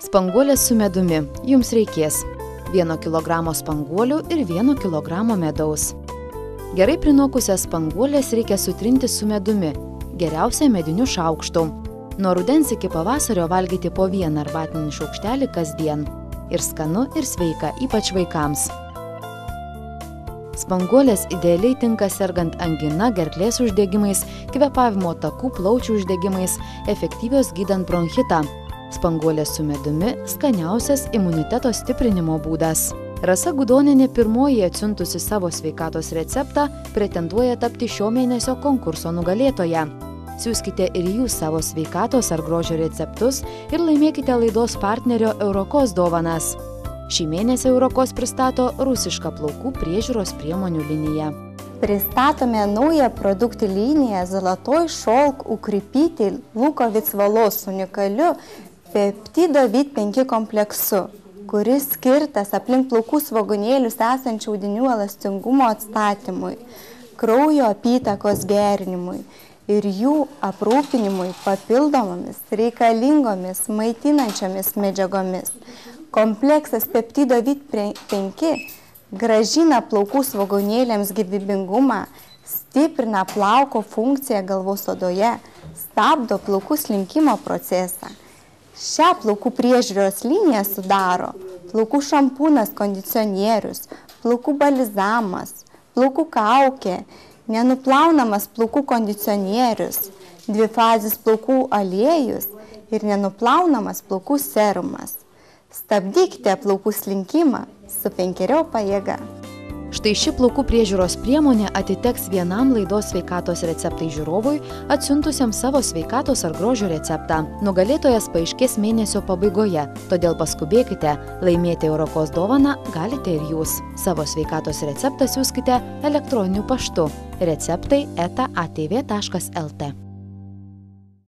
Spanguolės su medumi. Jums reikės 1 kg spanguolių ir 1 kg medaus. Gerai prinokusias spanguolės reikia sutrinti su medumi, geriausia mediniu šaukštu. Nuo rudens iki pavasario valgyti po 1 arbatinį šaukštelį kasdien. Ir skanu, ir sveika, ypač vaikams. Spanguolės idealiai tinka sergant angina, gerklės uždegimais, kvėpavimo takų, plaučių uždegimais, efektyvios gydant bronchitą. Spanguolės su medumi – skaniausias imuniteto stiprinimo būdas. Rasa Gudonienė pirmoji atsiuntusi savo sveikatos receptą pretenduoja tapti šio mėnesio konkurso nugalėtoja. Siųskite ir jūs savo sveikatos ar grožio receptus ir laimėkite laidos partnerio Eurokos dovanas. Šį mėnesį Eurokos pristato rusišką plaukų priežiūros priemonių liniją. Pristatome naują produktų liniją Zolotoj šolk укрепитель Lukovic valos unikaliu peptido VIT5 kompleksu, kuris skirtas aplink plaukų svogūnėlius esančių audinių elastingumo atstatymui, kraujo apytakos gerinimui ir jų aprūpinimui papildomomis reikalingomis maitinančiomis medžiagomis. Kompleksas peptido VIT5 gražina plaukų svogūnėliams gyvybingumą, stiprina plauko funkciją galvos odoje, stabdo plaukų slinkimo procesą. Šią plaukų priežiūros liniją sudaro plaukų šampūnas kondicionierius, plaukų balzamas, plaukų kaukė, nenuplaunamas plaukų kondicionierius, dvifazis plaukų aliejus ir nenuplaunamas plaukų serumas. Stabdykite plaukų slinkimą su 5-eriopa jėga. Štai ši plaukų priežiūros priemonė atiteks vienam laidos sveikatos receptai žiūrovui, atsiuntusiam savo sveikatos ar grožio receptą. Nugalėtojas paaiškės mėnesio pabaigoje, todėl paskubėkite, laimėti Eurokos dovaną galite ir jūs. Savo sveikatos receptą siųskite elektroniniu paštu receptai@atv.lt.